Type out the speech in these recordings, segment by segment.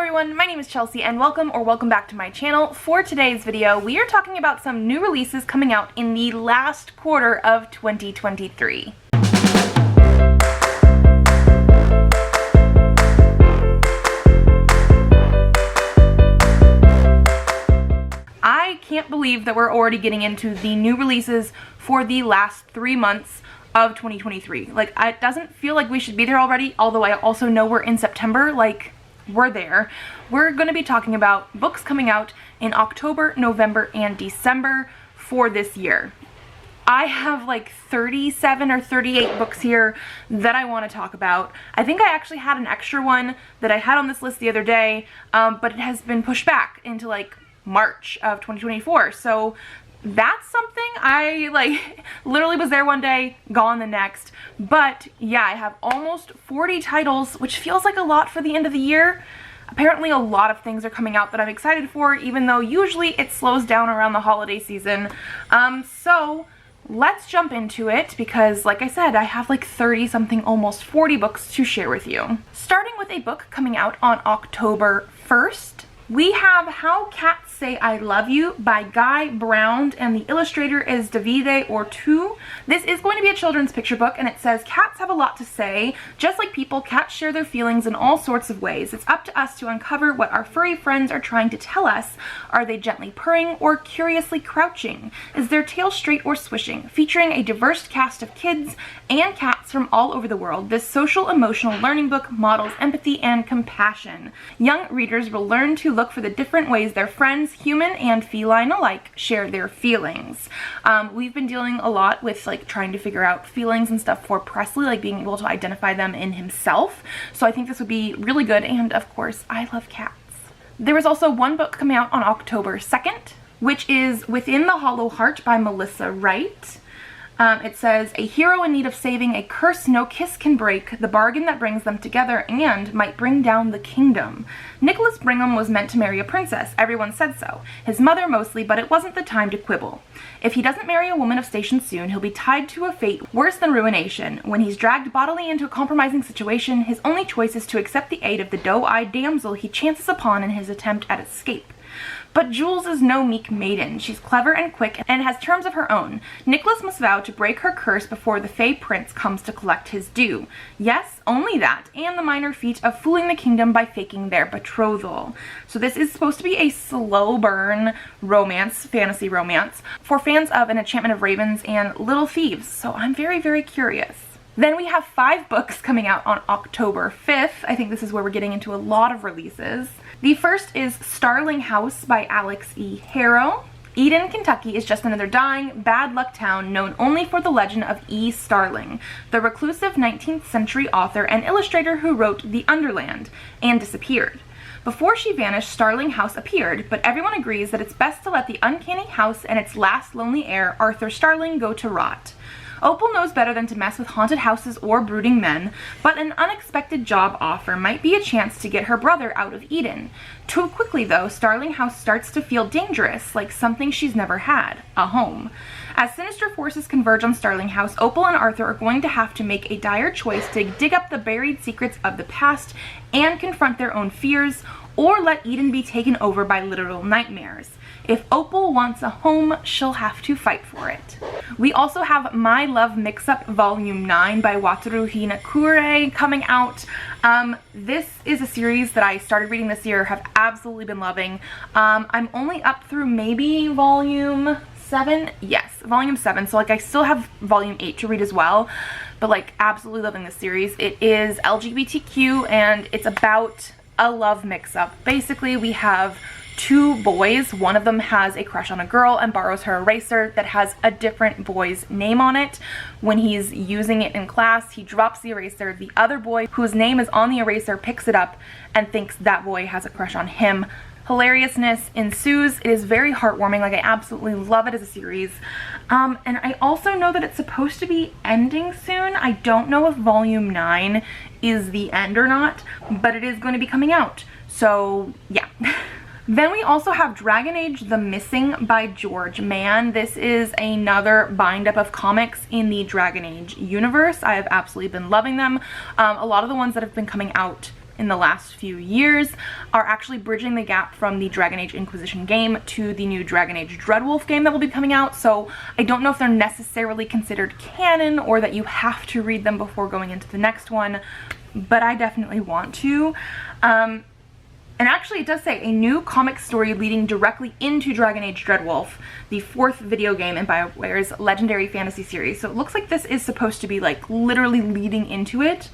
everyone, my name is Chelsea and welcome back to my channel. For today's video, we are talking about some new releases coming out in the last quarter of 2023. I can't believe that we're already getting into the new releases for the last 3 months of 2023. Like, it doesn't feel like we should be there already, although I also know we're in September. Like, we're there. We're going to be talking about books coming out in October, November, and December for this year. I have like 37 or 38 books here that I want to talk about. I think I actually had an extra one that I had on this list the other day, but it has been pushed back into like March of 2024. So that's something I like literally was there one day, gone the next. But yeah, I have almost 40 titles, which feels like a lot for the end of the year. Apparently a lot of things are coming out that I'm excited for, even though usually it slows down around the holiday season. So let's jump into it because, like I said, I have like 30 something, almost 40 books to share with you. Starting with a book coming out on October 1st, we have How Cats Say I Love You by Guy Brown, and the illustrator is Davide Ortu. This is going to be a children's picture book, and it says, cats have a lot to say. Just like people, cats share their feelings in all sorts of ways. It's up to us to uncover what our furry friends are trying to tell us. Are they gently purring or curiously crouching? Is their tail straight or swishing? Featuring a diverse cast of kids and cats from all over the world, this social emotional learning book models empathy and compassion. Young readers will learn to look for the different ways their friends, human and feline alike, share their feelings. We've been dealing a lot with like trying to figure out feelings and stuff for Presley, like being able to identify them in himself. So I think this would be really good, and of course, I love cats. There was also one book coming out on October 2nd, which is Within the Hollow Heart by Melissa Wright. It says, a hero in need of saving, a curse no kiss can break, the bargain that brings them together and might bring down the kingdom. Nicholas Brigham was meant to marry a princess. Everyone said so. His mother mostly, but it wasn't the time to quibble. If he doesn't marry a woman of station soon, he'll be tied to a fate worse than ruination. When he's dragged bodily into a compromising situation, his only choice is to accept the aid of the doe-eyed damsel he chances upon in his attempt at escape. But Jules is no meek maiden. She's clever and quick and has terms of her own. Nicholas must vow to break her curse before the Fey Prince comes to collect his due. Yes, only that, and the minor feat of fooling the kingdom by faking their betrothal. So this is supposed to be a slow burn romance, fantasy romance, for fans of An Enchantment of Ravens and Little Thieves. So I'm very, very curious. Then we have 5 books coming out on October 5th. I think this is where we're getting into a lot of releases. The first is Starling House by Alex E. Harrow. Eden, Kentucky is just another dying, bad luck town known only for the legend of E. Starling, the reclusive 19th century author and illustrator who wrote The Underland and disappeared. Before she vanished, Starling House appeared, but everyone agrees that it's best to let the uncanny house and its last lonely heir, Arthur Starling, go to rot. Opal knows better than to mess with haunted houses or brooding men, but an unexpected job offer might be a chance to get her brother out of Eden. Too quickly, though, Starling House starts to feel dangerous, like something she's never had, a home. As sinister forces converge on Starling House, Opal and Arthur are going to have to make a dire choice to dig up the buried secrets of the past and confront their own fears, or let Eden be taken over by literal nightmares. If Opal wants a home, she'll have to fight for it. We also have My Love Mix-Up Volume 9 by Wataru Hinakure coming out. This is a series that I started reading this year, have absolutely been loving. I'm only up through maybe Volume 7? Yes, Volume 7. So like I still have Volume 8 to read as well, but like absolutely loving this series. It is LGBTQ and it's about a love mix-up. Basically, we have 2 boys. One of them has a crush on a girl and borrows her eraser that has a different boy's name on it. When he's using it in class, he drops the eraser. The other boy, whose name is on the eraser, picks it up and thinks that boy has a crush on him. Hilariousness ensues. It is very heartwarming. Like, I absolutely love it as a series. And I also know that it's supposed to be ending soon. I don't know if Volume 9 is the end or not, but it is going to be coming out. So, yeah. Then we also have Dragon Age The Missing by George Mann. This is another bind up of comics in the Dragon Age universe. I have absolutely been loving them. A lot of the ones that have been coming out in the last few years are actually bridging the gap from the Dragon Age Inquisition game to the new Dragon Age Dreadwolf game that will be coming out. So I don't know if they're necessarily considered canon or that you have to read them before going into the next one, but I definitely want to. And actually it does say a new comic story leading directly into Dragon Age Dreadwolf, the 4th video game in BioWare's legendary fantasy series. So it looks like this is supposed to be like literally leading into it.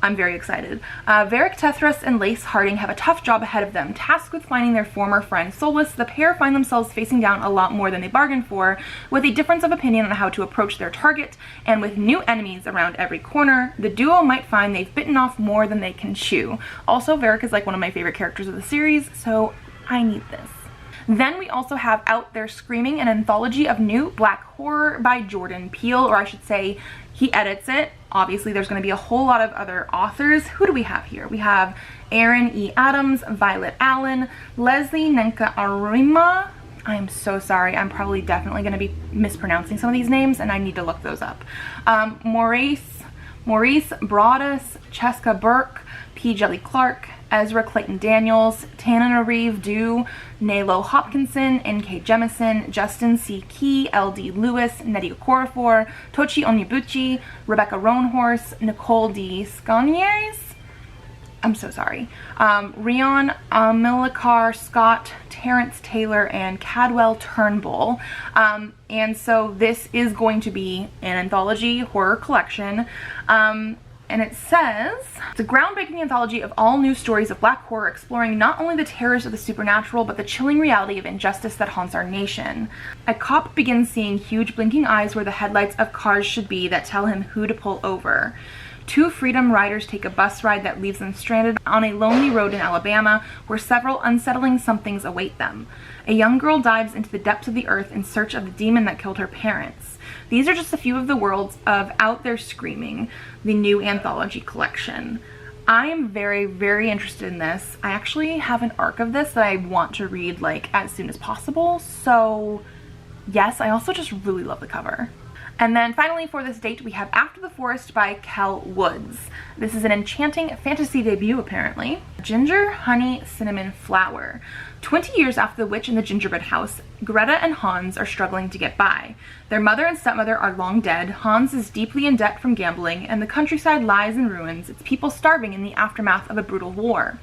I'm very excited. Varric Tethras and Lace Harding have a tough job ahead of them. Tasked with finding their former friend Solus, the pair find themselves facing down a lot more than they bargained for, with a difference of opinion on how to approach their target, and with new enemies around every corner, the duo might find they've bitten off more than they can chew. Also, Varric is like one of my favorite characters of the series, so I need this. Then we also have Out There Screaming, an anthology of new black horror by Jordan Peele, or I should say he edits it. Obviously there's going to be a whole lot of other authors. Who do we have here? We have Aaron E. Adams, Violet Allen, Leslie Nenka Arima. I'm so sorry. I'm probably definitely going to be mispronouncing some of these names and I need to look those up. Maurice Broadus, Cheska Burke, P. Jelly Clark, Ezra Clayton Daniels, Tanana Reeve Dew, Nalo Hopkinson, N.K. Jemison, Justin C. Key, L.D. Lewis, Nettie Okorafor, Tochi Onyebuchi, Rebecca Roanhorse, Nicole D. Sconiers, I'm so sorry, Rion Millikar Scott, Terrence Taylor, and Cadwell Turnbull. And so this is going to be an anthology horror collection. And it says, it's a groundbreaking anthology of all new stories of black horror exploring not only the terrors of the supernatural, but the chilling reality of injustice that haunts our nation. A cop begins seeing huge blinking eyes where the headlights of cars should be that tell him who to pull over. 2 freedom riders take a bus ride that leaves them stranded on a lonely road in Alabama where several unsettling somethings await them. A young girl dives into the depths of the earth in search of the demon that killed her parents. These are just a few of the worlds of Out There Screaming, the new anthology collection. I am very, very interested in this. I actually have an arc of this that I want to read like as soon as possible. So yes, I also just really love the cover. And then finally for this date, we have After the Forest by Kel Woods. This is an enchanting fantasy debut apparently. Ginger, Honey, Cinnamon, Flower. 20 years after the witch in the gingerbread house, Greta and Hans are struggling to get by. Their mother and stepmother are long dead, Hans is deeply in debt from gambling, and the countryside lies in ruins, its people starving in the aftermath of a brutal war.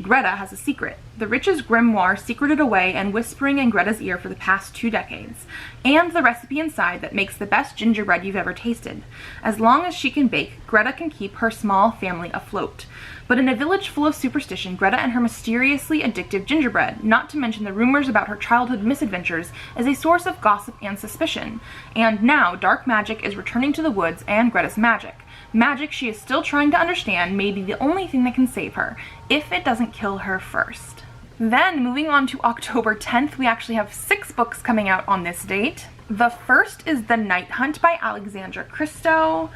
Greta has a secret. The witch's grimoire secreted away and whispering in Greta's ear for the past 2 decades. And the recipe inside that makes the best gingerbread you've ever tasted. As long as she can bake, Greta can keep her small family afloat. But in a village full of superstition, Greta and her mysteriously addictive gingerbread, not to mention the rumors about her childhood misadventures, is a source of gossip and suspicion. And now, dark magic is returning to the woods and Greta's magic. Magic she is still trying to understand may be the only thing that can save her, if it doesn't kill her first. Then, moving on to October 10th, we actually have 6 books coming out on this date. The first is The Night Hunt by Alexandra Christo.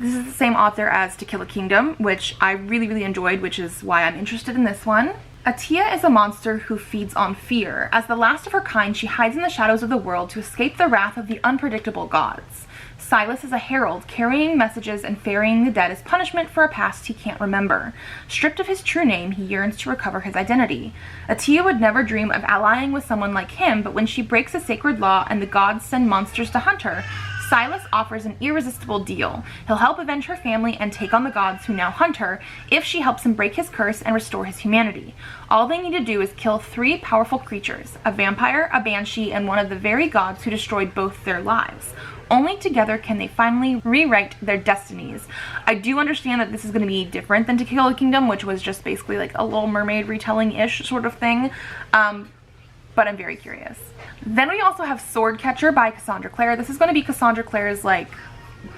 This is the same author as To Kill a Kingdom, which I really, really enjoyed, which is why I'm interested in this one. Atia is a monster who feeds on fear. As the last of her kind, she hides in the shadows of the world to escape the wrath of the unpredictable gods. Silas is a herald, carrying messages and ferrying the dead as punishment for a past he can't remember. Stripped of his true name, he yearns to recover his identity. Atia would never dream of allying with someone like him, but when she breaks a sacred law and the gods send monsters to hunt her, Silas offers an irresistible deal. He'll help avenge her family and take on the gods who now hunt her if she helps him break his curse and restore his humanity. All they need to do is kill 3 powerful creatures, a vampire, a banshee, and one of the very gods who destroyed both their lives. Only together can they finally rewrite their destinies. I do understand that this is going to be different than To Kill a Kingdom, which was just basically like a Little Mermaid retelling-ish sort of thing. But I'm very curious. Then we also have Swordcatcher by Cassandra Clare. This is going to be Cassandra Clare's like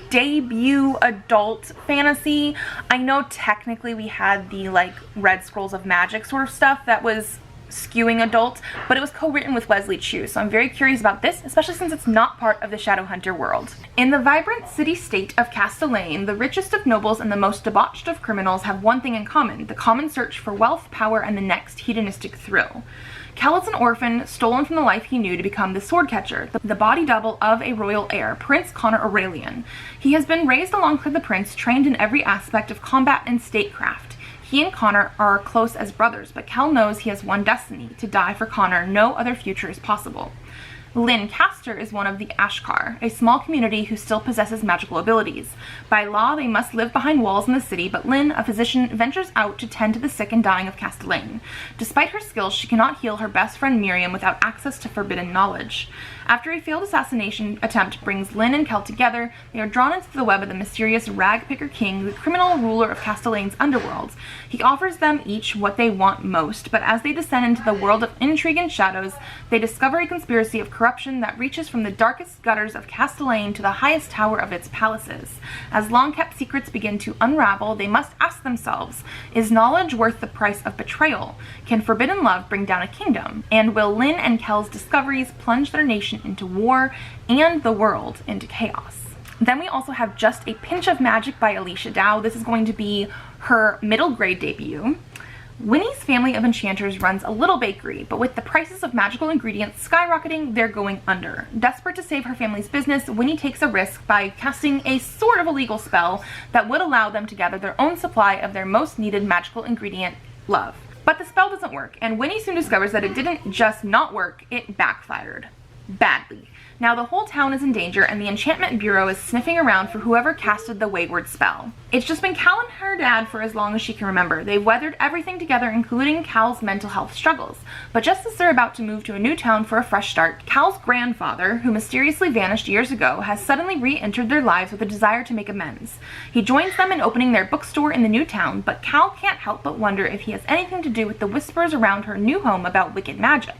debut adult fantasy. I know technically we had the like Red Scrolls of Magic sort of stuff that was skewing adult, but it was co-written with Leslie Chu, so I'm very curious about this, especially since it's not part of the Shadowhunter world. In the vibrant city-state of Castellane, the richest of nobles and the most debauched of criminals have one thing in common, the common search for wealth, power, and the next hedonistic thrill. Kel is an orphan, stolen from the life he knew to become the Swordcatcher, the body double of a royal heir, Prince Connor Aurelian. He has been raised alongside the prince, trained in every aspect of combat and statecraft. He and Connor are close as brothers, but Cal knows he has one destiny: to die for Connor. No other future is possible. Lynn Castor is one of the Ashkar, a small community who still possesses magical abilities. By law, they must live behind walls in the city, but Lynn, a physician, ventures out to tend to the sick and dying of Castellane. Despite her skills, she cannot heal her best friend Miriam without access to forbidden knowledge. After a failed assassination attempt brings Lynn and Cal together, they are drawn into the web of the mysterious Ragpicker King, the criminal ruler of Castellane's underworld. He offers them each what they want most, but as they descend into the world of intrigue and shadows, they discover a conspiracy of corruption that reaches from the darkest gutters of Castellane to the highest tower of its palaces. As long-kept secrets begin to unravel, they must ask themselves, is knowledge worth the price of betrayal? Can forbidden love bring down a kingdom? And will Lynn and Kel's discoveries plunge their nation into war and the world into chaos? Then we also have Just a Pinch of Magic by Alicia Dow. This is going to be her middle grade debut. Winnie's family of enchanters runs a little bakery, but with the prices of magical ingredients skyrocketing, they're going under. Desperate to save her family's business, Winnie takes a risk by casting a sort of illegal spell that would allow them to gather their own supply of their most needed magical ingredient, love. But the spell doesn't work, and Winnie soon discovers that it didn't just not work, it backfired. Badly. Now the whole town is in danger, and the Enchantment Bureau is sniffing around for whoever casted the wayward spell. It's just been Cal and her dad for as long as she can remember. They've weathered everything together, including Cal's mental health struggles. But just as they're about to move to a new town for a fresh start, Cal's grandfather, who mysteriously vanished years ago, has suddenly re-entered their lives with a desire to make amends. He joins them in opening their bookstore in the new town, but Cal can't help but wonder if he has anything to do with the whispers around her new home about wicked magic.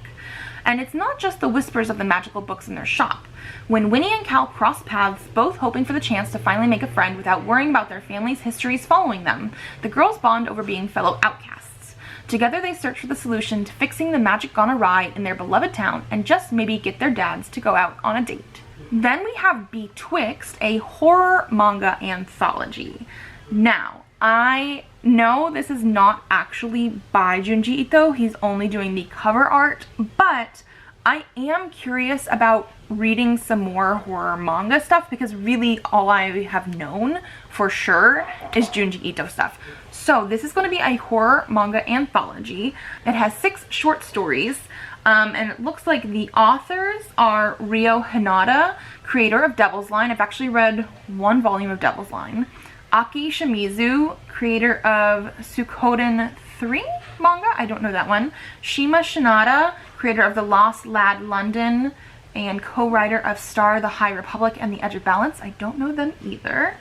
And it's not just the whispers of the magical books in their shop. When Winnie and Cal cross paths, both hoping for the chance to finally make a friend without worrying about their family's histories following them, the girls bond over being fellow outcasts. Together they search for the solution to fixing the magic gone awry in their beloved town and just maybe get their dads to go out on a date. Then we have Betwixt, a horror manga anthology. Now, I know this is not actually by Junji Ito, he's only doing the cover art, but I am curious about reading some more horror manga stuff because really all I have known for sure is Junji Ito stuff. So this is going to be a horror manga anthology. It has 6 short stories, and it looks like the authors are Ryo Hinata, creator of Devil's Line. I've actually read 1 volume of Devil's Line. Aki Shimizu, creator of Suikoden 3 manga, I don't know that one. Shima Shinada, creator of The Lost Lad London and co-writer of Star, The High Republic, and The Edge of Balance. I don't know them either.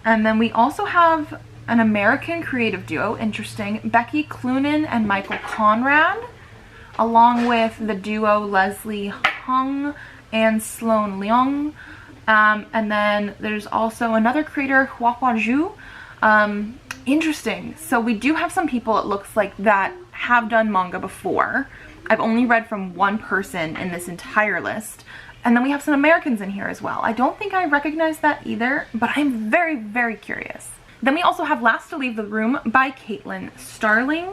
And then we also have an American creative duo, interesting, Becky Cloonan and Michael Conrad, along with the duo Leslie Hung and Sloan Leong. And then there's also another creator, Huahua Zhu. Interesting. So we do have some people, it looks like, that have done manga before. I've only read from 1 person in this entire list. And then we have some Americans in here as well. I don't think I recognize that either, but I'm very, very curious. Then we also have Last to Leave the Room by Caitlin Starling.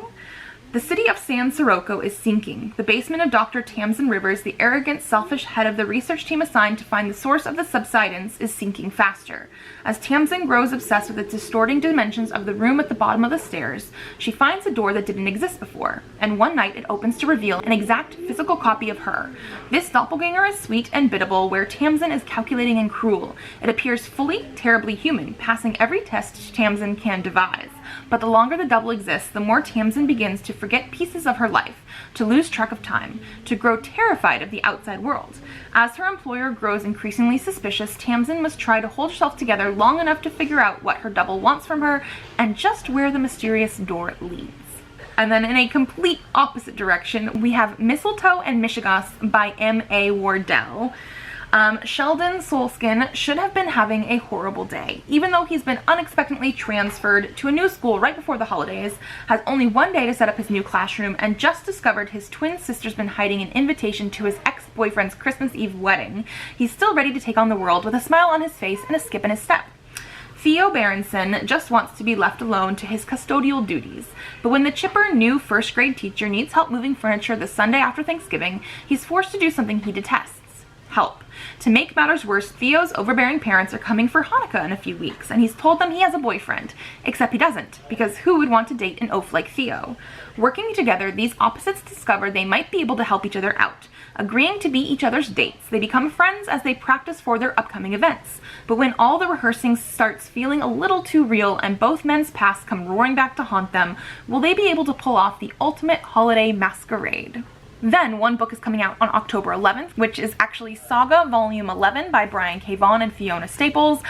The city of San Sirocco is sinking. The basement of Dr. Tamsin Rivers, the arrogant, selfish head of the research team assigned to find the source of the subsidence, is sinking faster. As Tamsin grows obsessed with the distorting dimensions of the room at the bottom of the stairs, she finds a door that didn't exist before, and one night it opens to reveal an exact physical copy of her. This doppelganger is sweet and biddable, where Tamsin is calculating and cruel. It appears fully, terribly human, passing every test Tamsin can devise. But the longer the double exists, the more Tamsin begins to forget pieces of her life, to lose track of time, to grow terrified of the outside world. As her employer grows increasingly suspicious, Tamsin must try to hold herself together long enough to figure out what her double wants from her and just where the mysterious door leads. And then in a complete opposite direction, we have Mistletoe and Mishigas by M.A. Wardell. Sheldon Solskin should have been having a horrible day. Even though he's been unexpectedly transferred to a new school right before the holidays, has only 1 day to set up his new classroom, and just discovered his twin sister's been hiding an invitation to his ex-boyfriend's Christmas Eve wedding, he's still ready to take on the world with a smile on his face and a skip in his step. Theo Berenson just wants to be left alone to his custodial duties, but when the chipper new first grade teacher needs help moving furniture the Sunday after Thanksgiving, he's forced to do something he detests: help. To make matters worse, Theo's overbearing parents are coming for Hanukkah in a few weeks, and he's told them he has a boyfriend, except he doesn't, because who would want to date an oaf like Theo? Working together, these opposites discover they might be able to help each other out. Agreeing to be each other's dates, they become friends as they practice for their upcoming events. But when all the rehearsing starts feeling a little too real and both men's pasts come roaring back to haunt them, will they be able to pull off the ultimate holiday masquerade? Then one book is coming out on October 11th, which is actually Saga Volume 11 by Brian K. Vaughan and Fiona Staples.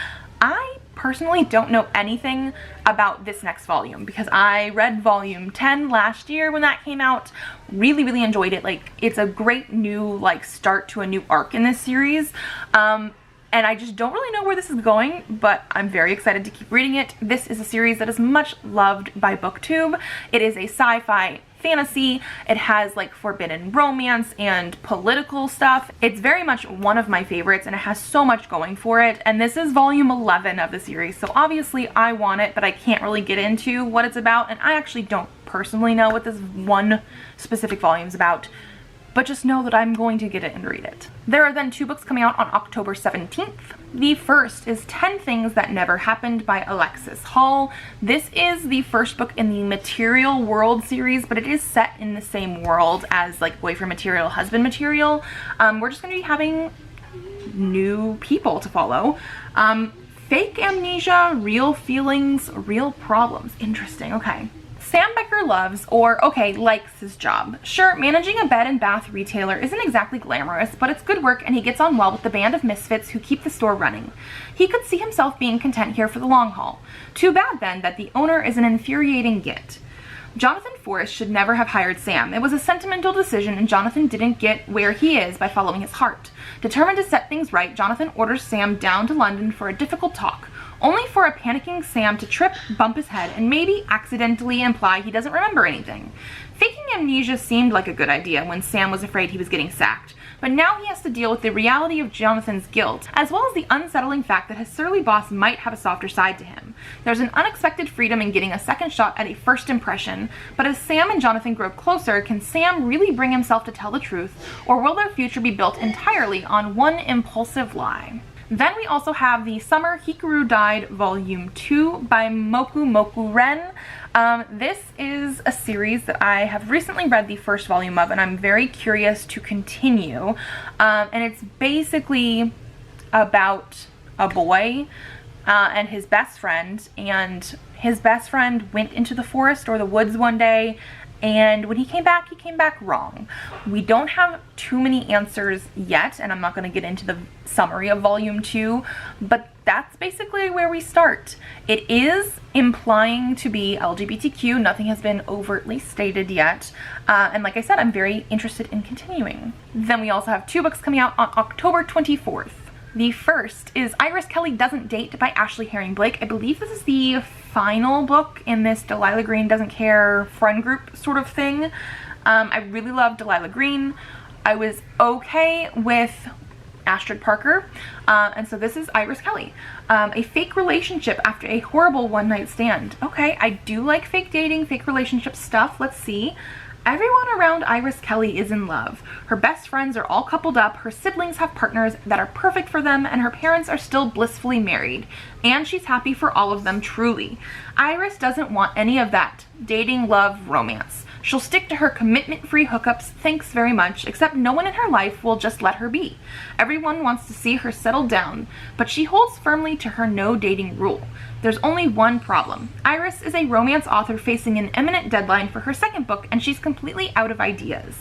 I personally don't know anything about this next volume because I read volume 10 last year when that came out. Really enjoyed it. Like, it's a great new start to a new arc in this series. And I just don't really know where this is going, but I'm very excited to keep reading it. This is a series that is much loved by BookTube. It is a sci-fi fantasy. It has forbidden romance and political stuff. It's very much one of my favorites and it has so much going for it. And this is volume 11 of the series. So obviously I want it, but I can't really get into what it's about. And I actually don't personally know what this one specific volume is about, but just know that I'm going to get it and read it. There are then 2 books coming out on October 17th. The first is 10 Things That Never Happened by Alexis Hall. This is the first book in the Material World series, but it is set in the same world as Boyfriend Material, Husband Material. We're just going to be having new people to follow. Fake amnesia, real feelings, real problems. Interesting, okay. Sam Becker loves, or likes his job. Sure, managing a bed and bath retailer isn't exactly glamorous, but it's good work and he gets on well with the band of misfits who keep the store running. He could see himself being content here for the long haul. Too bad then that the owner is an infuriating git. Jonathan Forrest should never have hired Sam. It was a sentimental decision and Jonathan didn't get where he is by following his heart. Determined to set things right, Jonathan orders Sam down to London for a difficult talk, only for a panicking Sam to trip, bump his head, and maybe accidentally imply he doesn't remember anything. Faking amnesia seemed like a good idea when Sam was afraid he was getting sacked, but now he has to deal with the reality of Jonathan's guilt, as well as the unsettling fact that his surly boss might have a softer side to him. There's an unexpected freedom in getting a second shot at a first impression, but as Sam and Jonathan grow closer, can Sam really bring himself to tell the truth, or will their future be built entirely on one impulsive lie? Then we also have The Summer Hikaru Died Volume 2 by Moku Ren. This is a series that I have recently read the first volume of and I'm very curious to continue. And it's basically about a boy and his best friend, and his best friend went into the forest or the woods one day, and when he came back wrong. We don't have too many answers yet, and I'm not going to get into the summary of volume 2, but that's basically where we start. It is implying to be LGBTQ. Nothing has been overtly stated yet. And like I said, I'm very interested in continuing. Then we also have 2 books coming out on October 24th. The first is Iris Kelly Doesn't Date by Ashley Herring Blake. I believe this is the final book in this Delilah Green Doesn't Care friend group sort of thing. I really love Delilah Green. I was okay with Astrid Parker, and so this is Iris Kelly. A fake relationship after a horrible one-night stand. Okay, I do like fake dating, fake relationship stuff. Let's see. Everyone around Iris Kelly is in love. Her best friends are all coupled up, her siblings have partners that are perfect for them, and her parents are still blissfully married. And she's happy for all of them, truly. Iris doesn't want any of that. Dating, love, romance. She'll stick to her commitment-free hookups, thanks very much, except no one in her life will just let her be. Everyone wants to see her settle down, but she holds firmly to her no dating rule. There's only one problem. Iris is a romance author facing an imminent deadline for her second book, and she's completely out of ideas.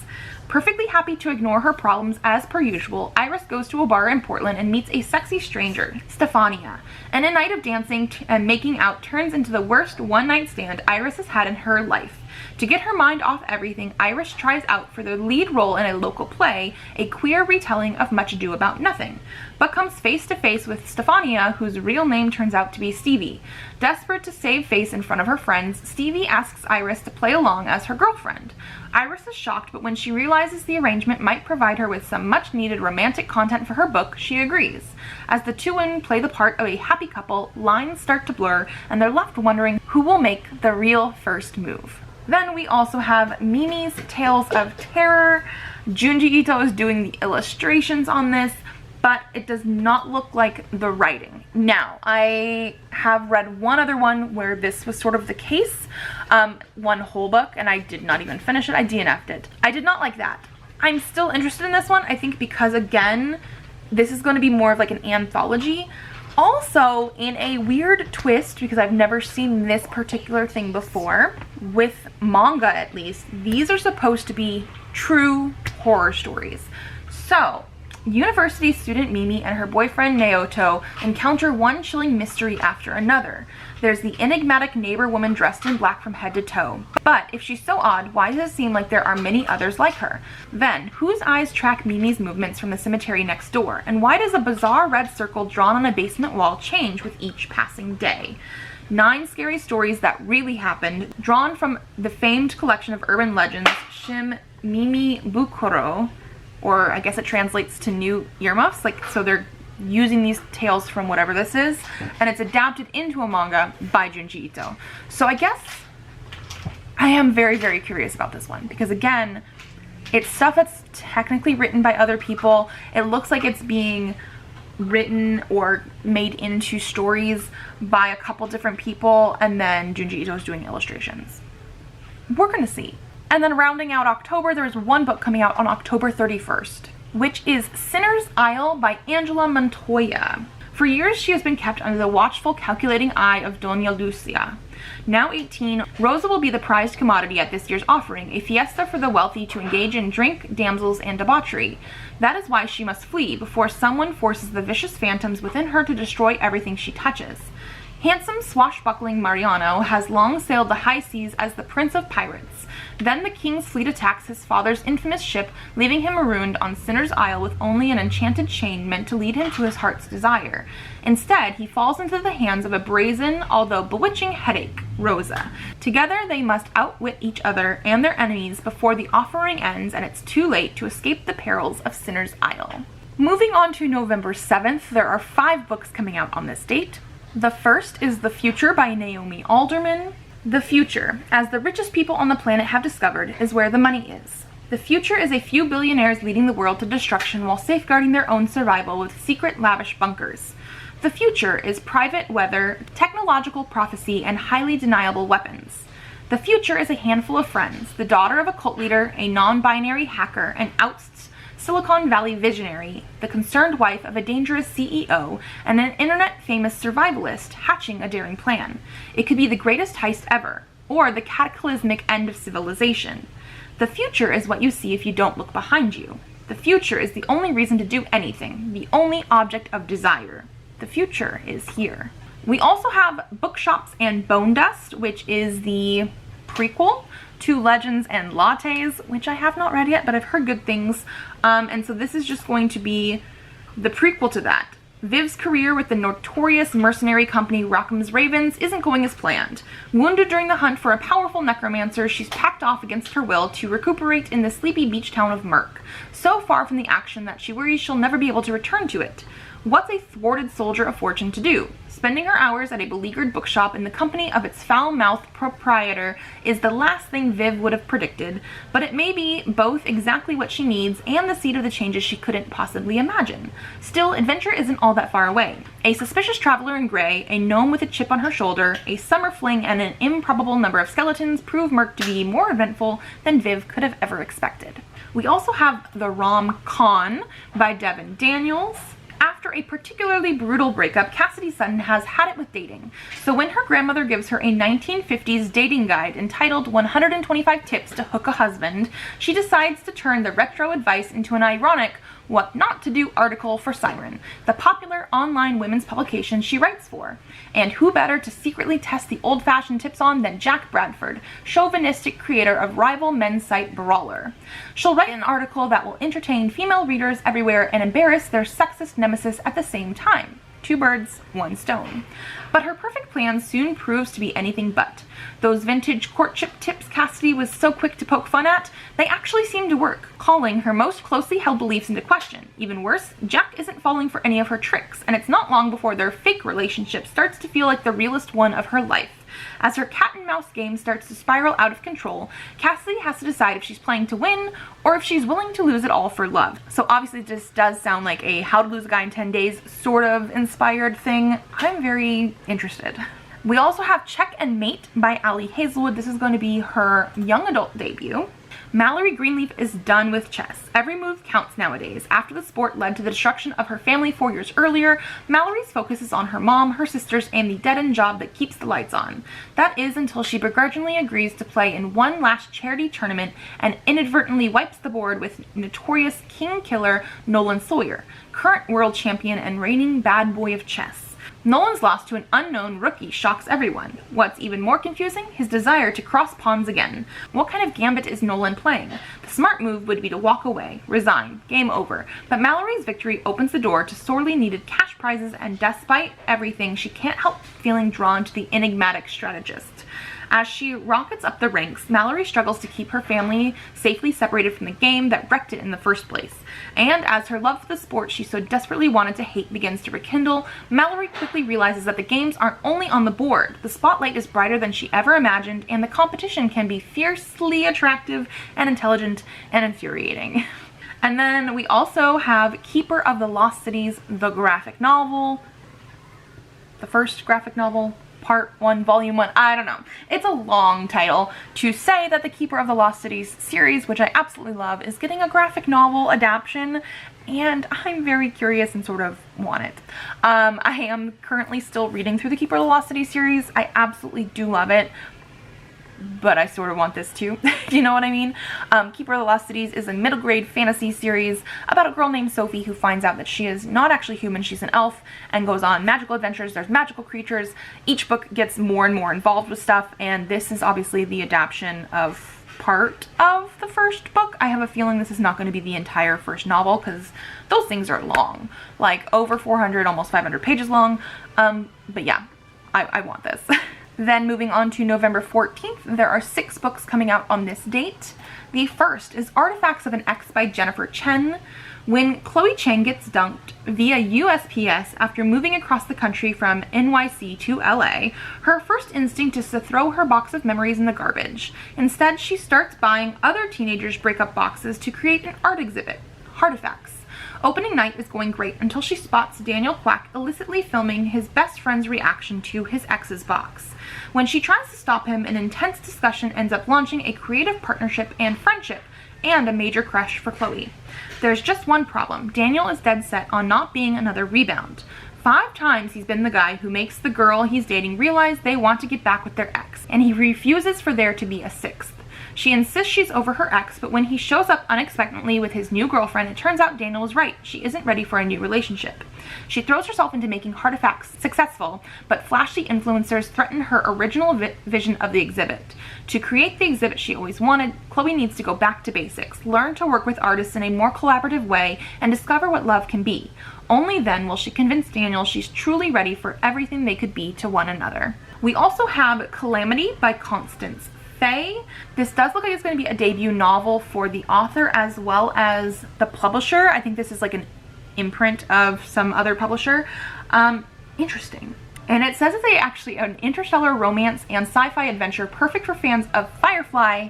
Perfectly happy to ignore her problems as per usual, Iris goes to a bar in Portland and meets a sexy stranger, Stefania, and a night of dancing and making out turns into the worst one-night stand Iris has had in her life. To get her mind off everything, Iris tries out for the lead role in a local play, a queer retelling of Much Ado About Nothing, but comes face to face with Stefania, whose real name turns out to be Stevie. Desperate to save face in front of her friends, Stevie asks Iris to play along as her girlfriend. Iris is shocked, but when she realizes the arrangement might provide her with some much-needed romantic content for her book, she agrees. As the two women play the part of a happy couple, lines start to blur, and they're left wondering who will make the real first move. Then we also have Mimi's Tales of Terror. Junji Ito is doing the illustrations on this. but it does not look like the writing. Now, I have read one other one where this was sort of the case, one whole book, and I did not even finish it. I DNF'd it. I did not like that. I'm still interested in this one, I think, because again, this is going to be more of like an anthology. Also, in a weird twist, because I've never seen this particular thing before, with manga at least, these are supposed to be true horror stories. So, university student Mimi and her boyfriend Naoto encounter one chilling mystery after another. There's the enigmatic neighbor woman dressed in black from head to toe. But if she's so odd, why does it seem like there are many others like her? Then, whose eyes track Mimi's movements from the cemetery next door? And why does a bizarre red circle drawn on a basement wall change with each passing day? 9 scary stories that really happened, drawn from the famed collection of urban legends, Shim Mimi Bukuro, or I guess it translates to new earmuffs, like, so they're using these tales from whatever this is, and it's adapted into a manga by Junji Ito. So I guess I am very, very curious about this one, because again, it's stuff that's technically written by other people. It looks like it's being written or made into stories by a couple different people, and then Junji Ito is doing illustrations. We're gonna see. And then rounding out October, there's one book coming out on October 31st, which is Sinner's Isle by Angela Montoya. For years, she has been kept under the watchful, calculating eye of Doña Lucia. Now 18, Rosa will be the prized commodity at this year's offering, a fiesta for the wealthy to engage in drink, damsels, and debauchery. That is why she must flee before someone forces the vicious phantoms within her to destroy everything she touches. Handsome, swashbuckling Mariano has long sailed the high seas as the Prince of Pirates. Then the king's fleet attacks his father's infamous ship, leaving him marooned on Sinner's Isle with only an enchanted chain meant to lead him to his heart's desire. Instead, he falls into the hands of a brazen, although bewitching headache, Rosa. Together, they must outwit each other and their enemies before the offering ends and it's too late to escape the perils of Sinner's Isle. Moving on to November 7th, there are 5 books coming out on this date. The first is The Future by Naomi Alderman. The future, as the richest people on the planet have discovered, is where the money is. The future is a few billionaires leading the world to destruction while safeguarding their own survival with secret, lavish bunkers. The future is private weather, technological prophecy, and highly deniable weapons. The future is a handful of friends, the daughter of a cult leader, a non-binary hacker, an ousted Silicon Valley visionary, the concerned wife of a dangerous CEO, and an internet-famous survivalist hatching a daring plan. It could be the greatest heist ever, or the cataclysmic end of civilization. The future is what you see if you don't look behind you. The future is the only reason to do anything, the only object of desire. The future is here. We also have Bookshops and Bonedust, which is the prequel to Legends and Lattes, which I have not read yet, but I've heard good things. And so this is just going to be the prequel to that. Viv's career with the notorious mercenary company Rockham's Ravens isn't going as planned. Wounded during the hunt for a powerful necromancer, she's packed off against her will to recuperate in the sleepy beach town of Merc, so far from the action that she worries she'll never be able to return to it. What's a thwarted soldier of fortune to do? Spending her hours at a beleaguered bookshop in the company of its foul-mouthed proprietor is the last thing Viv would have predicted, but it may be both exactly what she needs and the seed of the changes she couldn't possibly imagine. Still, adventure isn't all that far away. A suspicious traveler in gray, a gnome with a chip on her shoulder, a summer fling, and an improbable number of skeletons prove Merc to be more eventful than Viv could have ever expected. We also have the Rom Con by Devin Daniels. After a particularly brutal breakup, Cassidy Sutton has had it with dating. So when her grandmother gives her a 1950s dating guide entitled 125 Tips to Hook a Husband, she decides to turn the retro advice into an ironic what not to do article for Siren, the popular online women's publication she writes for. And who better to secretly test the old-fashioned tips on than Jack Bradford, chauvinistic creator of rival men's site Brawler. She'll write an article that will entertain female readers everywhere and embarrass their sexist nemesis at the same time. 2 birds, 1 stone. But her perfect plan soon proves to be anything but. Those vintage courtship tips Cassidy was so quick to poke fun at, they actually seem to work, calling her most closely held beliefs into question. Even worse, Jack isn't falling for any of her tricks, and it's not long before their fake relationship starts to feel like the realest one of her life. As her cat and mouse game starts to spiral out of control, Cassidy has to decide if she's playing to win or if she's willing to lose it all for love. So obviously this does sound like a How to Lose a Guy in 10 Days sort of inspired thing. I'm very interested. We also have Check and Mate by Ali Hazelwood. This is going to be her young adult debut. Mallory Greenleaf is done with chess. Every move counts nowadays. After the sport led to the destruction of her family 4 years earlier, Mallory's focus is on her mom, her sisters, and the dead-end job that keeps the lights on. That is until she begrudgingly agrees to play in one last charity tournament and inadvertently wipes the board with notorious king killer Nolan Sawyer, current world champion and reigning bad boy of chess. Nolan's loss to an unknown rookie shocks everyone. What's even more confusing, his desire to cross pawns again. What kind of gambit is Nolan playing? The smart move would be to walk away, resign, game over. But Mallory's victory opens the door to sorely needed cash prizes, and despite everything, she can't help feeling drawn to the enigmatic strategist. As she rockets up the ranks, Mallory struggles to keep her family safely separated from the game that wrecked it in the first place. And as her love for the sport she so desperately wanted to hate begins to rekindle, Mallory quickly realizes that the games aren't only on the board. The spotlight is brighter than she ever imagined, and the competition can be fiercely attractive and intelligent and infuriating. And then we also have Keeper of the Lost Cities, the graphic novel. The first graphic novel. Part 1, Volume 1, I don't know. It's a long title to say that the Keeper of the Lost Cities series, which I absolutely love, is getting a graphic novel adaptation, and I'm very curious and sort of want it. I am currently still reading through the Keeper of the Lost Cities series. I absolutely do love it, but I sort of want this too. You know what I mean? Keeper of the Lost Cities is a middle grade fantasy series about a girl named Sophie who finds out that she is not actually human, she's an elf, and goes on magical adventures. There's magical creatures. Each book gets more and more involved with stuff, and this is obviously the adaptation of part of the first book. I have a feeling this is not going to be the entire first novel because those things are long, like over 400, almost 500 pages long. But yeah, I want this. Then moving on to November 14th, there are 6 books coming out on this date. The first is Artifacts of an Ex by Jennifer Chen. When Chloe Chang gets dumped via USPS after moving across the country from NYC to LA, her first instinct is to throw her box of memories in the garbage. Instead, she starts buying other teenagers' breakup boxes to create an art exhibit, Artifacts. Opening night is going great until she spots Daniel Quack illicitly filming his best friend's reaction to his ex's box. When she tries to stop him, an intense discussion ends up launching a creative partnership and friendship, and a major crush for Chloe. There's just one problem. Daniel is dead set on not being another rebound. 5 times he's been the guy who makes the girl he's dating realize they want to get back with their ex, and he refuses for there to be a 6th. She insists she's over her ex, but when he shows up unexpectedly with his new girlfriend, it turns out Daniel is right. She isn't ready for a new relationship. She throws herself into making Artifacts successful, but flashy influencers threaten her original vision of the exhibit. To create the exhibit she always wanted, Chloe needs to go back to basics, learn to work with artists in a more collaborative way, and discover what love can be. Only then will she convince Daniel she's truly ready for everything they could be to one another. We also have Calamity by Constance Faye. This does look like it's going to be a debut novel for the author as well as the publisher. I think this is like an imprint of some other publisher. Interesting. And it says it's actually an interstellar romance and sci-fi adventure perfect for fans of Firefly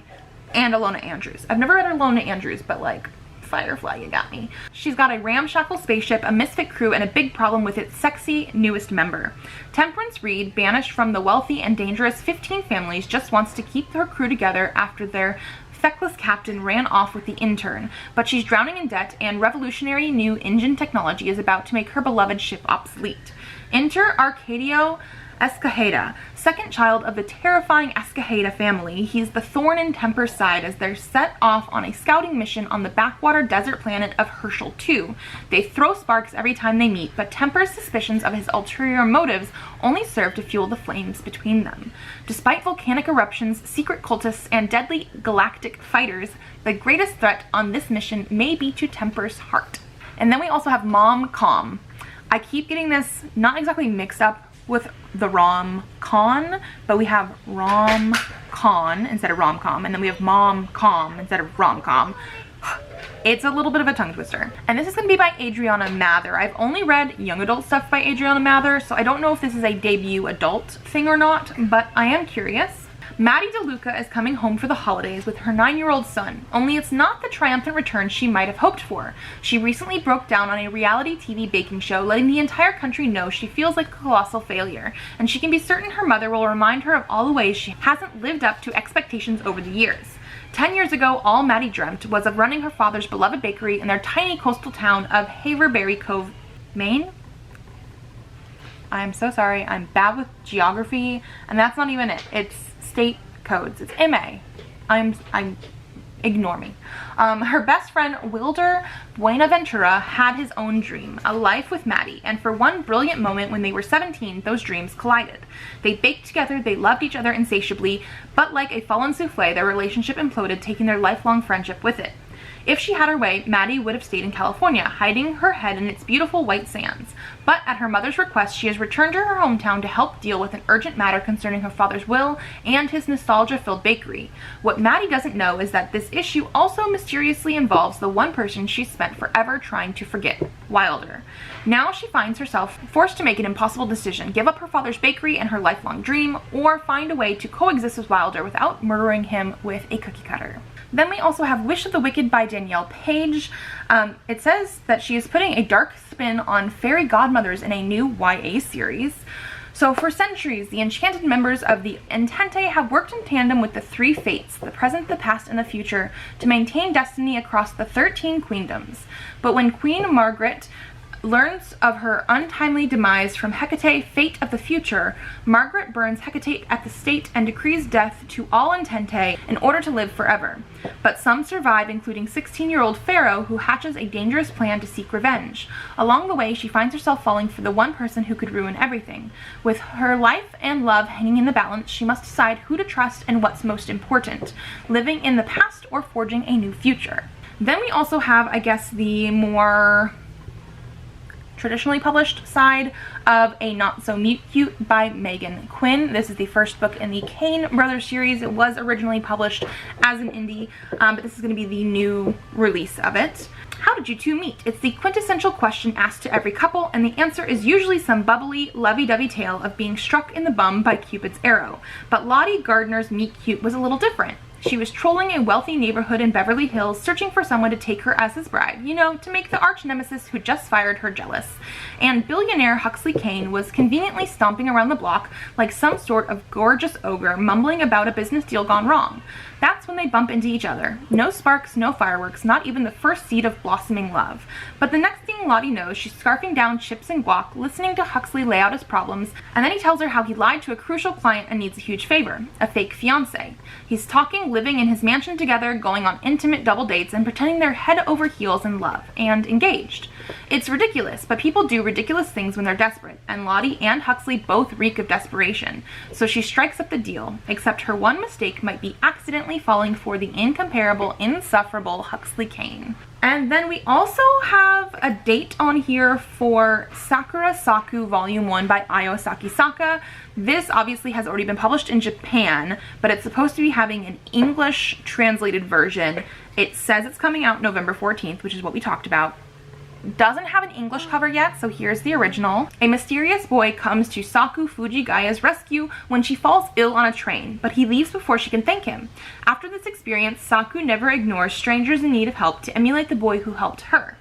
and Alona Andrews. I've never read Alona Andrews, but like Firefly, you got me. She's got a ramshackle spaceship, a misfit crew, and a big problem with its sexy newest member. Temperance Reed, banished from the wealthy and dangerous 15 families, just wants to keep her crew together after their feckless captain ran off with the intern, but she's drowning in debt, and revolutionary new engine technology is about to make her beloved ship obsolete. Enter Arcadio Escajeda, second child of the terrifying Escajeda family. He's the thorn in Temper's side as they're set off on a scouting mission on the backwater desert planet of Herschel 2. They throw sparks every time they meet, but Temper's suspicions of his ulterior motives only serve to fuel the flames between them. Despite volcanic eruptions, secret cultists, and deadly galactic fighters, the greatest threat on this mission may be to Temper's heart. And then we also have Rom Con. I keep getting this not exactly mixed up with the Rom Con, but we have Rom Con instead of rom-com, and then we have Mom Com instead of rom-com. It's a little bit of a tongue twister. And this is going to be by Adriana Mather. I've only read young adult stuff by Adriana Mather, so I don't know if this is a debut adult thing or not, but I am curious. Maddie DeLuca is coming home for the holidays with her 9-year-old son, only it's not the triumphant return she might have hoped for. She recently broke down on a reality TV baking show, letting the entire country know she feels like a colossal failure, and she can be certain her mother will remind her of all the ways she hasn't lived up to expectations over the years. 10 years ago, all Maddie dreamt was of running her father's beloved bakery in their tiny coastal town of Haverberry Cove, Maine? I'm so sorry, I'm bad with geography, and that's not even it. It's state codes. It's MA. Ignore me. Her best friend Wilder Buenaventura had his own dream, a life with Maddie, and for one brilliant moment when they were 17, those dreams collided. They baked together, they loved each other insatiably, but like a fallen souffle, their relationship imploded, taking their lifelong friendship with it. If she had her way, Maddie would have stayed in California, hiding her head in its beautiful white sands. But at her mother's request, she has returned to her hometown to help deal with an urgent matter concerning her father's will and his nostalgia-filled bakery. What Maddie doesn't know is that this issue also mysteriously involves the one person she spent forever trying to forget, Wilder. Now she finds herself forced to make an impossible decision, give up her father's bakery and her lifelong dream, or find a way to coexist with Wilder without murdering him with a cookie cutter. Then we also have Wish of the Wicked by Danielle Page. It says that she is putting a dark spin on fairy godmothers in a new YA series. So for centuries, the enchanted members of the Entente have worked in tandem with the three fates, the present, the past, and the future, to maintain destiny across the 13 queendoms. But when Queen Margaret learns of her untimely demise from Hecate, fate of the future, Margaret burns Hecate at the stake and decrees death to all Entente in order to live forever. But some survive, including 16-year-old Pharaoh, who hatches a dangerous plan to seek revenge. Along the way, she finds herself falling for the one person who could ruin everything. With her life and love hanging in the balance, she must decide who to trust and what's most important, living in the past or forging a new future. Then we also have, I guess, the more traditionally published side of A Not So Mute Cute by Megan Quinn. This is the first book in the Kane Brothers series. It was originally published as an indie, but this is going to be the new release of it. How did you two meet? It's the quintessential question asked to every couple, and the answer is usually some bubbly, lovey-dovey tale of being struck in the bum by Cupid's arrow. But Lottie Gardner's Meet Cute was a little different. She was trolling a wealthy neighborhood in Beverly Hills, searching for someone to take her as his bride, you know, to make the arch nemesis who just fired her jealous. And billionaire Huxley Kane was conveniently stomping around the block like some sort of gorgeous ogre, mumbling about a business deal gone wrong. That's when they bump into each other. No sparks, no fireworks, not even the first seed of blossoming love. But the next thing Lottie knows, she's scarfing down chips and guac, listening to Huxley lay out his problems, and then he tells her how he lied to a crucial client and needs a huge favor, a fake fiancé. He's talking, living in his mansion together, going on intimate double dates, and pretending they're head over heels in love, and engaged. It's ridiculous, but people do ridiculous things when they're desperate, and Lottie and Huxley both reek of desperation. So she strikes up the deal, except her one mistake might be accidentally falling for the incomparable, insufferable Huxley Kane. And then we also have a date on here for Sakura Saku Volume 1 by Ayosaki Saka. This obviously has already been published in Japan, but it's supposed to be having an English translated version. It says it's coming out November 14th, which is what we talked about. Doesn't have an English cover yet, so here's the original. A mysterious boy comes to Saku Fujigaya's rescue when she falls ill on a train, but he leaves before she can thank him. After this experience, Saku never ignores strangers in need of help to emulate the boy who helped her.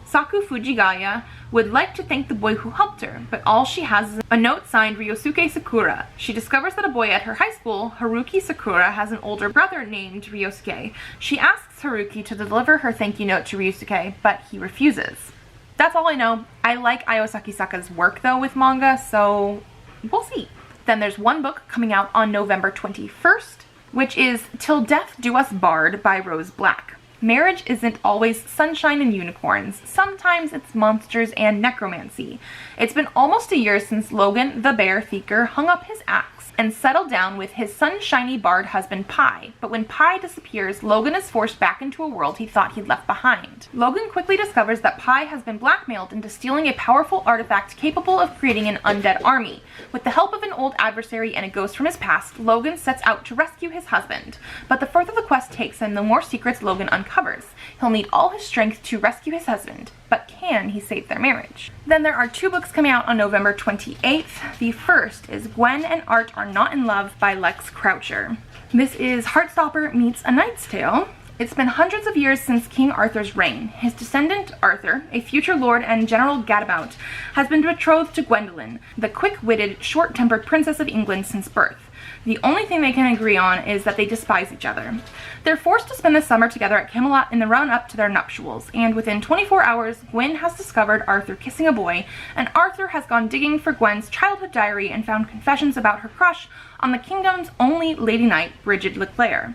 Saku Fujigaya would like to thank the boy who helped her, but all she has is a note signed Ryosuke Sakura. She discovers that a boy at her high school, Haruki Sakura, has an older brother named Ryosuke. She asks Haruki to deliver her thank you note to Ryosuke, but he refuses. That's all I know. I like Ayosaki Saka's work though with manga, so we'll see. Then there's one book coming out on November 21st, which is Till Death Do Us Barred by Rose Black. Marriage isn't always sunshine and unicorns. Sometimes it's monsters and necromancy. It's been almost a year since Logan, the bear Thieker, hung up his axe. and settle down with his sunshiny barred husband Pi. But when Pi disappears, Logan is forced back into a world he thought he'd left behind. Logan quickly discovers that Pi has been blackmailed into stealing a powerful artifact capable of creating an undead army. With the help of an old adversary and a ghost from his past, Logan sets out to rescue his husband. But the further the quest takes him, the more secrets Logan uncovers. He'll need all his strength to rescue his husband, but can he save their marriage? Then there are 2 books coming out on November 28th. The first is Gwen Art Are Not in Love by Lex Croucher. This is Heartstopper meets A Knight's Tale. It's been hundreds of years since King Arthur's reign. His descendant, Arthur, a future lord and general gadabout, has been betrothed to Gwendolen, the quick-witted, short-tempered princess of England since birth. The only thing they can agree on is that they despise each other. They're forced to spend the summer together at Camelot in the run-up to their nuptials, and within 24 hours, Gwen has discovered Arthur kissing a boy, and Arthur has gone digging for Gwen's childhood diary and found confessions about her crush on the kingdom's only lady knight, Bridget Leclerc.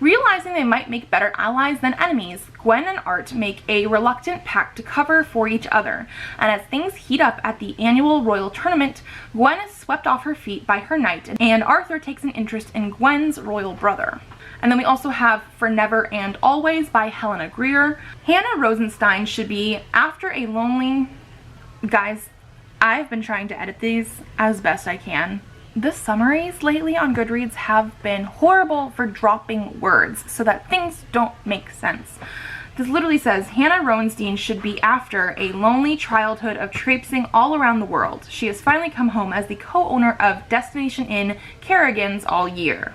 Realizing they might make better allies than enemies, Gwen and Art make a reluctant pact to cover for each other, and as things heat up at the annual royal tournament, Gwen is swept off her feet by her knight, and Arthur takes an interest in Gwen's royal brother. And then we also have For Never and Always by Helena Greer. Hannah Rosenstein should be After a Lonely... Guys, I've been trying to edit these as best I can. The summaries lately on Goodreads have been horrible for dropping words so that things don't make sense. This literally says, Hannah Rosenstein should be after a lonely childhood of traipsing all around the world. She has finally come home as the co-owner of Destination Inn Kerrigan's all year.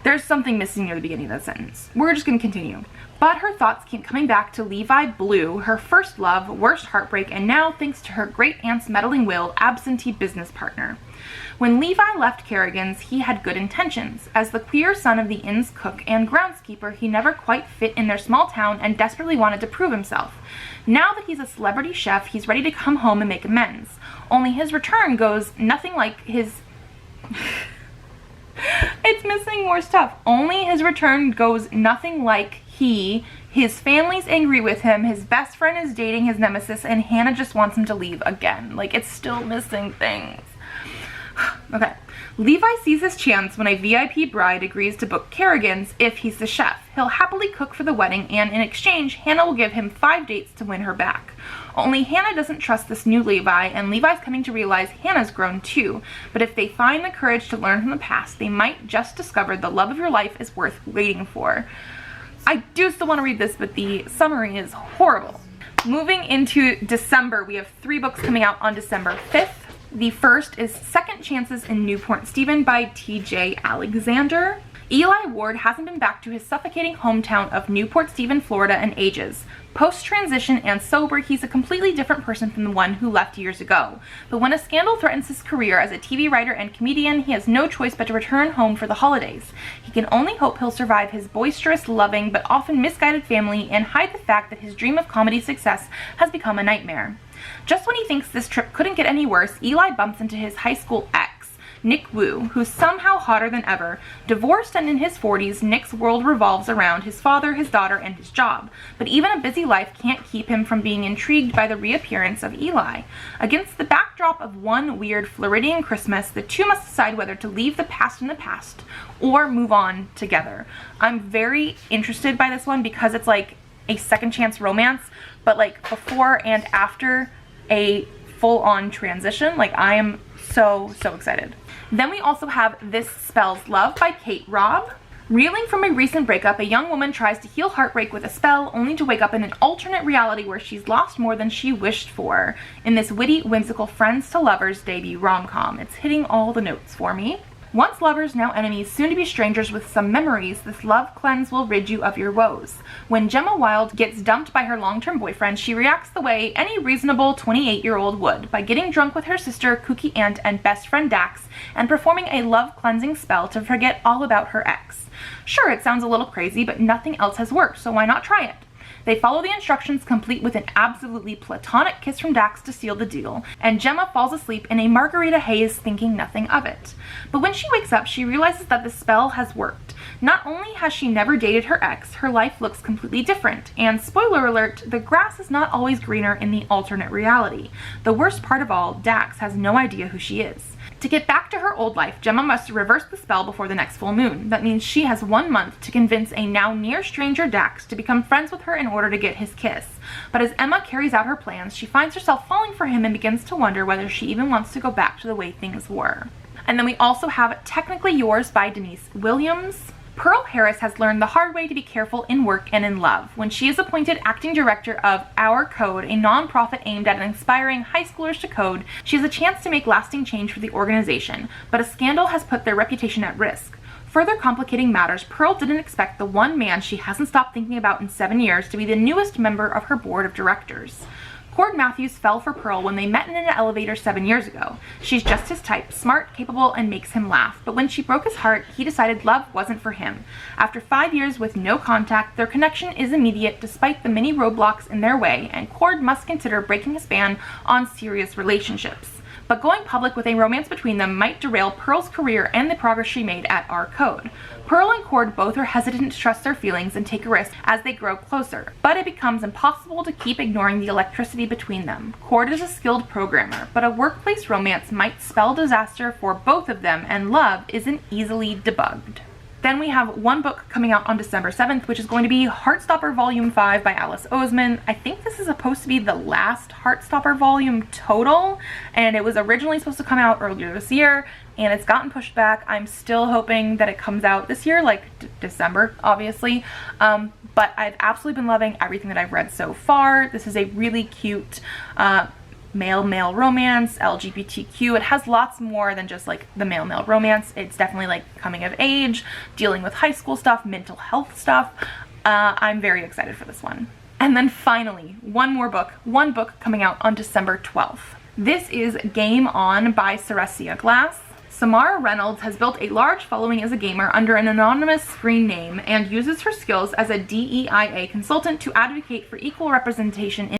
There's something missing near the beginning of that sentence. We're just going to continue. But her thoughts keep coming back to Levi Blue, her first love, worst heartbreak, and now, thanks to her great-aunt's meddling will, absentee business partner. When Levi left Kerrigan's, he had good intentions. As the queer son of the inn's cook and groundskeeper, he never quite fit in their small town and desperately wanted to prove himself. Now that he's a celebrity chef, he's ready to come home and make amends. Only his return goes nothing like his... It's missing more stuff. Only his return goes nothing like his family's angry with him, his best friend is dating his nemesis, and Hannah just wants him to leave again. Like, it's still missing things. Okay. Levi sees his chance when a VIP bride agrees to book Kerrigan's if he's the chef. He'll happily cook for the wedding, and in exchange, Hannah will give him 5 dates to win her back. Only Hannah doesn't trust this new Levi, and Levi's coming to realize Hannah's grown too. But if they find the courage to learn from the past, they might just discover the love of your life is worth waiting for. I do still want to read this, but the summary is horrible. Moving into December, we have 3 books coming out on December 5th. The first is Second Chances in Newport Stephen by T.J. Alexander. Eli Ward hasn't been back to his suffocating hometown of Newport Stephen, Florida in ages. Post-transition and sober, he's a completely different person from the one who left years ago. But when a scandal threatens his career as a TV writer and comedian, he has no choice but to return home for the holidays. He can only hope he'll survive his boisterous, loving, but often misguided family and hide the fact that his dream of comedy success has become a nightmare. Just when he thinks this trip couldn't get any worse, Eli bumps into his high school ex, Nick Wu, who's somehow hotter than ever. Divorced and in his 40s, Nick's world revolves around his father, his daughter, and his job. But even a busy life can't keep him from being intrigued by the reappearance of Eli. Against the backdrop of one weird Floridian Christmas, the two must decide whether to leave the past in the past or move on together. I'm very interested by this one because it's like a second chance romance, but like before and after a full-on transition. Like, I am so excited. Then we also have This Spells Love by Kate Robb. Reeling from a recent breakup, a young woman tries to heal heartbreak with a spell, only to wake up in an alternate reality where she's lost more than she wished for. In this witty, whimsical friends to lovers debut rom-com. It's hitting all the notes for me. Once lovers, now enemies, soon to be strangers with some memories, this love cleanse will rid you of your woes. When Gemma Wild gets dumped by her long-term boyfriend, she reacts the way any reasonable 28-year-old would, by getting drunk with her sister, kooky aunt, and best friend Dax, and performing a love-cleansing spell to forget all about her ex. Sure, it sounds a little crazy, but nothing else has worked, so why not try it? They follow the instructions, complete with an absolutely platonic kiss from Dax to seal the deal, and Gemma falls asleep in a margarita haze thinking nothing of it. But when she wakes up, she realizes that the spell has worked. Not only has she never dated her ex, her life looks completely different, and spoiler alert, the grass is not always greener in the alternate reality. The worst part of all, Dax has no idea who she is. To get back to her old life, Gemma must reverse the spell before the next full moon. That means she has 1 month to convince a now near stranger Dax to become friends with her in order to get his kiss. But as Emma carries out her plans, she finds herself falling for him and begins to wonder whether she even wants to go back to the way things were. And then we also have Technically Yours by Denise Williams. Pearl Harris has learned the hard way to be careful in work and in love. When she is appointed acting director of Our Code, a nonprofit aimed at inspiring high schoolers to code, she has a chance to make lasting change for the organization, but a scandal has put their reputation at risk. Further complicating matters, Pearl didn't expect the one man she hasn't stopped thinking about in 7 years to be the newest member of her board of directors. Cord Matthews fell for Pearl when they met in an elevator 7 years ago. She's just his type, smart, capable, and makes him laugh. But when she broke his heart, he decided love wasn't for him. After 5 years with no contact, their connection is immediate despite the many roadblocks in their way, and Cord must consider breaking his ban on serious relationships. But going public with a romance between them might derail Pearl's career and the progress she made at Our Code. Pearl and Cord both are hesitant to trust their feelings and take a risk as they grow closer, but it becomes impossible to keep ignoring the electricity between them. Cord is a skilled programmer, but a workplace romance might spell disaster for both of them, and love isn't easily debugged. Then we have one book coming out on December 7th, which is going to be Heartstopper Volume 5 by Alice Oseman. I think this is supposed to be the last Heartstopper volume total, and it was originally supposed to come out earlier this year, and it's gotten pushed back. I'm still hoping that it comes out this year, like December, obviously. But I've absolutely been loving everything that I've read so far. This is a really cute male-male romance, LGBTQ. It has lots more than just like the male-male romance. It's definitely like coming of age, dealing with high school stuff, mental health stuff. I'm very excited for this one. And then finally, one book coming out on December 12th. This is Game On by Ceresia Glass. Samara Reynolds has built a large following as a gamer under an anonymous screen name and uses her skills as a DEIA consultant to advocate for equal representation in.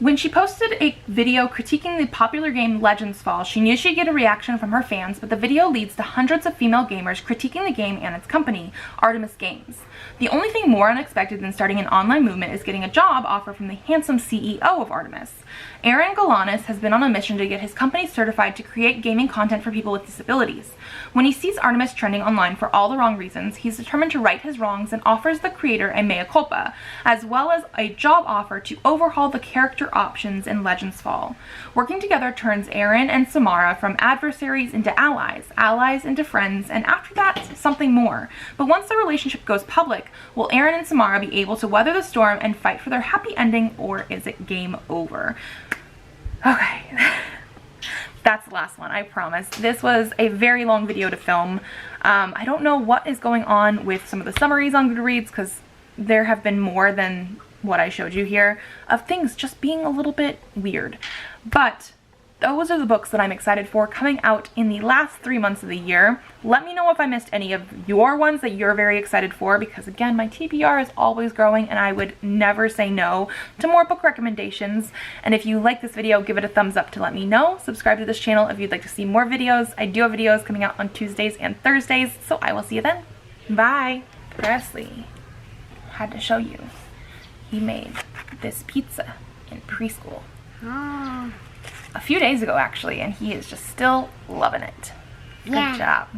When she posted a video critiquing the popular game Legends Fall, she knew she'd get a reaction from her fans, but the video leads to hundreds of female gamers critiquing the game and its company, Artemis Games. The only thing more unexpected than starting an online movement is getting a job offer from the handsome CEO of Artemis. Aaron Galanis has been on a mission to get his company certified to create gaming content for people with disabilities. When he sees Artemis trending online for all the wrong reasons, he's determined to right his wrongs and offers the creator a mea culpa, as well as a job offer to overhaul the character options in Legends Fall. Working together turns Aaron and Samara from adversaries into allies, allies into friends, and after that, something more. But once the relationship goes public, will Aaron and Samara be able to weather the storm and fight for their happy ending, or is it game over? Okay. That's the last one, I promise. This was a very long video to film. I don't know what is going on with some of the summaries on Goodreads, because there have been more than what I showed you here of things just being a little bit weird. But those are the books that I'm excited for coming out in the last 3 months of the year. Let me know if I missed any of your ones that you're very excited for, because again, my TBR is always growing and I would never say no to more book recommendations. And if you like this video, give it a thumbs up to let me know. Subscribe to this channel if you'd like to see more videos. I do have videos coming out on Tuesdays and Thursdays, so I will see you then. Bye. Presley had to show you. He made this pizza in preschool. A few days ago actually, and he is just still loving it. Good job.